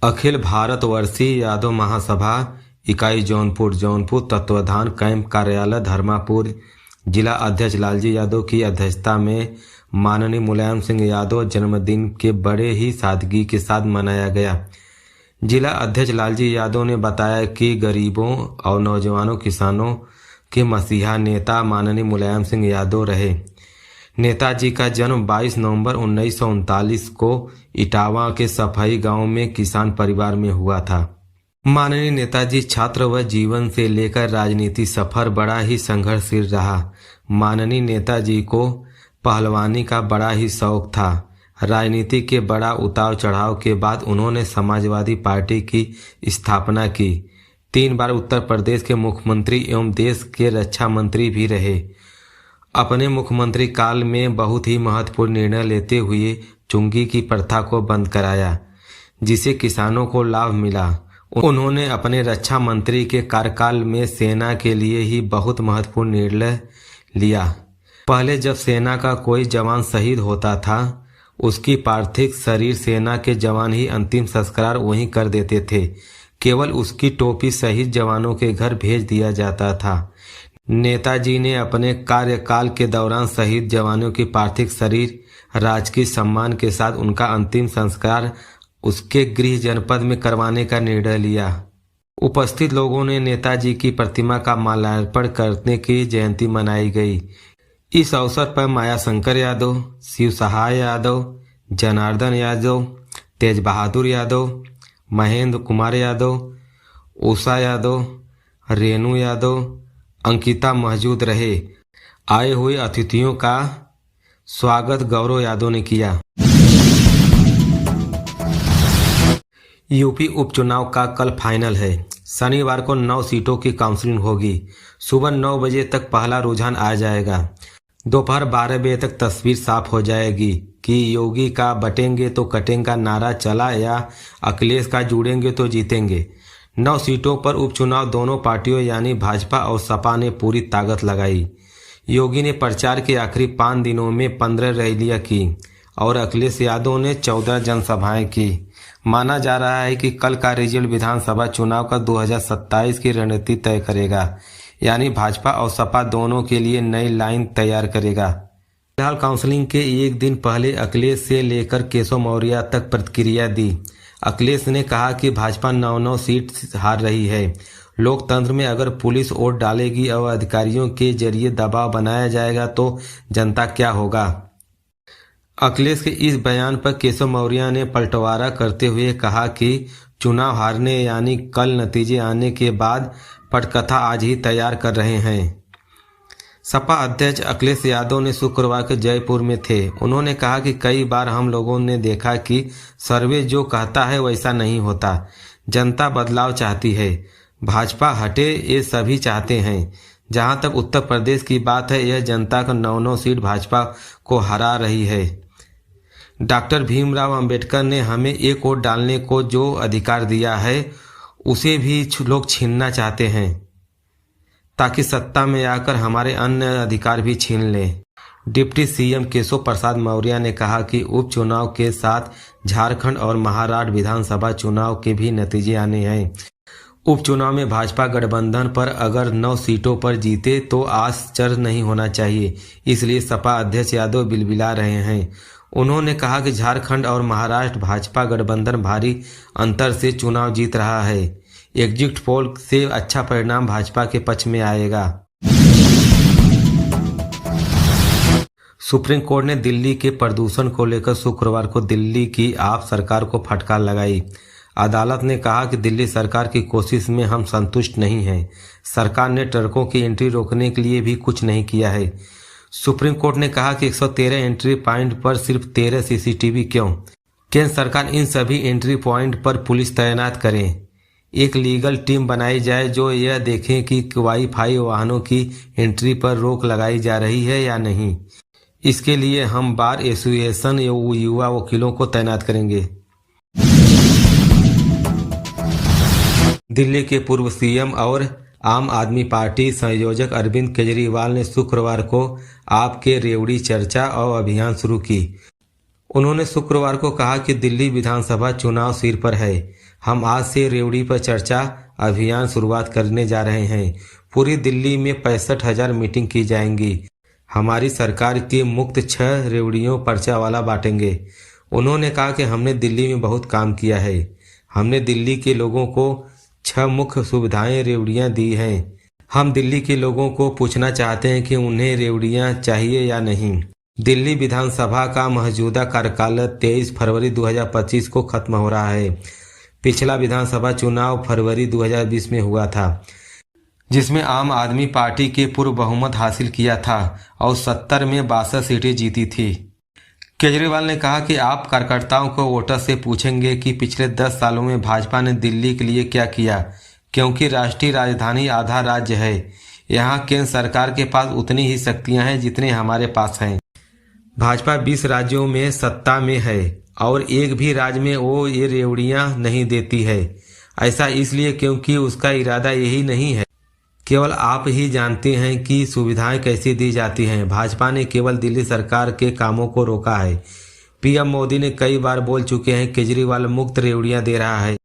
अखिल भारतवर्षीय यादव महासभा इकाई जौनपुर तत्वाधान कैंप कार्यालय धर्मापुर जिला अध्यक्ष लालजी यादव की अध्यक्षता में माननीय मुलायम सिंह यादव जन्मदिन के बड़े ही सादगी के साथ मनाया गया। जिला अध्यक्ष लालजी यादव ने बताया कि गरीबों और नौजवानों किसानों के मसीहा नेता माननीय मुलायम सिंह यादव रहे। नेताजी का जन्म 22 नवंबर 1939 को इटावा के सफाई गांव में किसान परिवार में हुआ था। माननीय नेताजी छात्र व जीवन से लेकर राजनीति सफर बड़ा ही संघर्षशील रहा। माननीय नेताजी को पहलवानी का बड़ा ही शौक था। राजनीति के बड़ा उतार चढ़ाव के बाद उन्होंने समाजवादी पार्टी की स्थापना की। 3 बार उत्तर प्रदेश के मुख्यमंत्री एवं देश के रक्षा मंत्री भी रहे। अपने मुख्यमंत्री काल में बहुत ही महत्वपूर्ण निर्णय लेते हुए चुंगी की प्रथा को बंद कराया, जिसे किसानों को लाभ मिला। उन्होंने अपने रक्षा मंत्री के कार्यकाल में सेना के लिए ही बहुत महत्वपूर्ण निर्णय लिया। पहले जब सेना का कोई जवान शहीद होता था, उसकी पार्थिव शरीर सेना के जवान ही अंतिम संस्कार वहीं कर देते थे। केवल उसकी टोपी शहीद जवानों के घर भेज दिया जाता था। नेताजी ने अपने कार्यकाल के दौरान शहीद जवानों की पार्थिव शरीर राजकीय सम्मान के साथ उनका अंतिम संस्कार उसके गृह जनपद में करवाने का निर्णय लिया। उपस्थित लोगों ने नेताजी की प्रतिमा का माल्यार्पण करने की जयंती मनाई गई। इस अवसर पर माया शंकर यादव, शिव सहाय यादव, जनार्दन यादव, तेज बहादुर यादव, महेंद्र कुमार यादव, उषा यादव, रेणु यादव, अंकिता मौजूद रहे। आए हुए अतिथियों का स्वागत गौरव यादव ने किया। यूपी उपचुनाव का कल फाइनल है। शनिवार को 9 सीटों की काउंसलिंग होगी। सुबह 9 बजे तक पहला रुझान आ जाएगा। दोपहर 12 बजे तक तस्वीर साफ हो जाएगी कि योगी का बटेंगे तो कटेंगे नारा चला या अखिलेश का जुड़ेंगे तो जीतेंगे। 9 सीटों पर उपचुनाव दोनों पार्टियों यानी भाजपा और सपा ने पूरी ताकत लगाई। योगी ने प्रचार के आखिरी 5 दिनों में 15 रैलियां की और अखिलेश यादव ने 14 जनसभाएं की। माना जा रहा है कि कल का रिजल्ट विधानसभा चुनाव का 2027 की रणनीति तय करेगा, यानी भाजपा और सपा दोनों के लिए नई लाइन तैयार करेगा। फिलहाल काउंसलिंग के एक दिन पहले अखिलेश से लेकर केशव मौर्य तक प्रतिक्रिया दी। अखिलेश ने कहा कि भाजपा 9 सीट हार रही है। लोकतंत्र में अगर पुलिस वोट डालेगी और अधिकारियों के जरिए दबाव बनाया जाएगा तो जनता क्या होगा। अखिलेश के इस बयान पर केशव मौर्य ने पलटवारा करते हुए कहा कि चुनाव हारने यानी कल नतीजे आने के बाद पटकथा आज ही तैयार कर रहे हैं। सपा अध्यक्ष अखिलेश यादव ने शुक्रवार को जयपुर में थे। उन्होंने कहा कि कई बार हम लोगों ने देखा कि सर्वे जो कहता है वैसा नहीं होता। जनता बदलाव चाहती है। भाजपा हटे ये सभी चाहते हैं। जहां तक उत्तर प्रदेश की बात है, यह जनता का 9 सीट भाजपा को हरा रही है। डॉक्टर भीमराव अंबेडकर ने हमें एक वोट डालने को जो अधिकार दिया है उसे भी लोग छीनना चाहते हैं, ताकि सत्ता में आकर हमारे अन्य अधिकार भी छीन लें। डिप्टी सीएम केशव प्रसाद मौर्य ने कहा कि उपचुनाव के साथ झारखंड और महाराष्ट्र विधानसभा चुनाव के भी नतीजे आने हैं। उपचुनाव में भाजपा गठबंधन पर अगर 9 सीटों पर जीते तो आश्चर्य नहीं होना चाहिए, इसलिए सपा अध्यक्ष यादव बिलबिला रहे हैं। उन्होंने कहा कि झारखंड और महाराष्ट्र भाजपा गठबंधन भारी अंतर से चुनाव जीत रहा है। एग्जिट पोल से अच्छा परिणाम भाजपा के पक्ष में आएगा। सुप्रीम कोर्ट ने दिल्ली के प्रदूषण को लेकर शुक्रवार को दिल्ली की आप सरकार को फटकार लगाई। अदालत ने कहा कि दिल्ली सरकार की कोशिश में हम संतुष्ट नहीं हैं। सरकार ने ट्रकों की एंट्री रोकने के लिए भी कुछ नहीं किया है। सुप्रीम कोर्ट ने कहा कि 113 एंट्री पॉइंट पर सिर्फ 13 सीसीटीवी क्यों? केंद्र सरकार इन सभी एंट्री पॉइंट पर पुलिस तैनात करें। एक लीगल टीम बनाई जाए जो यह देखें कि वाईफाई वाहनों की एंट्री पर रोक लगाई जा रही है या नहीं। इसके लिए हम बार एसोसिएशन युवा वकीलों को तैनात करेंगे। दिल्ली के पूर्व सीएम और आम आदमी पार्टी संयोजक अरविंद केजरीवाल ने शुक्रवार को आपके रेवड़ी चर्चा और अभियान शुरू की। उन्होंने शुक्रवार को कहा कि दिल्ली विधानसभा चुनाव सिर पर है। हम आज से रेवड़ी पर चर्चा अभियान शुरुआत करने जा रहे हैं। पूरी दिल्ली में 65,000 मीटिंग की जाएंगी। हमारी सरकार के मुक्त 6 रेवड़ियों पर्चा वाला बांटेंगे। उन्होंने कहा कि हमने दिल्ली में बहुत काम किया है। हमने दिल्ली के लोगों को 6 मुख्य सुविधाएं रेवड़ियां दी हैं। हम दिल्ली के लोगों को पूछना चाहते हैं कि उन्हें रेवड़ियां चाहिए या नहीं। दिल्ली विधानसभा का मौजूदा कार्यकाल 23 फरवरी 2025 को खत्म हो रहा है। पिछला विधानसभा चुनाव फरवरी 2020 में हुआ था, जिसमें आम आदमी पार्टी के पूर्ण बहुमत हासिल किया था और 70 में 62 सीटें जीती थी। केजरीवाल ने कहा कि आप कार्यकर्ताओं को वोटर से पूछेंगे कि पिछले 10 सालों में भाजपा ने दिल्ली के लिए क्या किया, क्योंकि राष्ट्रीय राजधानी आधा राज्य है। यहाँ केंद्र सरकार के पास उतनी ही शक्तियाँ हैं जितने हमारे पास हैं। भाजपा 20 राज्यों में सत्ता में है और एक भी राज्य में वो ये रेवड़ियां नहीं देती है। ऐसा इसलिए क्योंकि उसका इरादा यही नहीं है। केवल आप ही जानते हैं कि सुविधाएं कैसे दी जाती हैं। भाजपा ने केवल दिल्ली सरकार के कामों को रोका है। पीएम मोदी ने कई बार बोल चुके हैं केजरीवाल मुफ्त रेवड़ियां दे रहा है।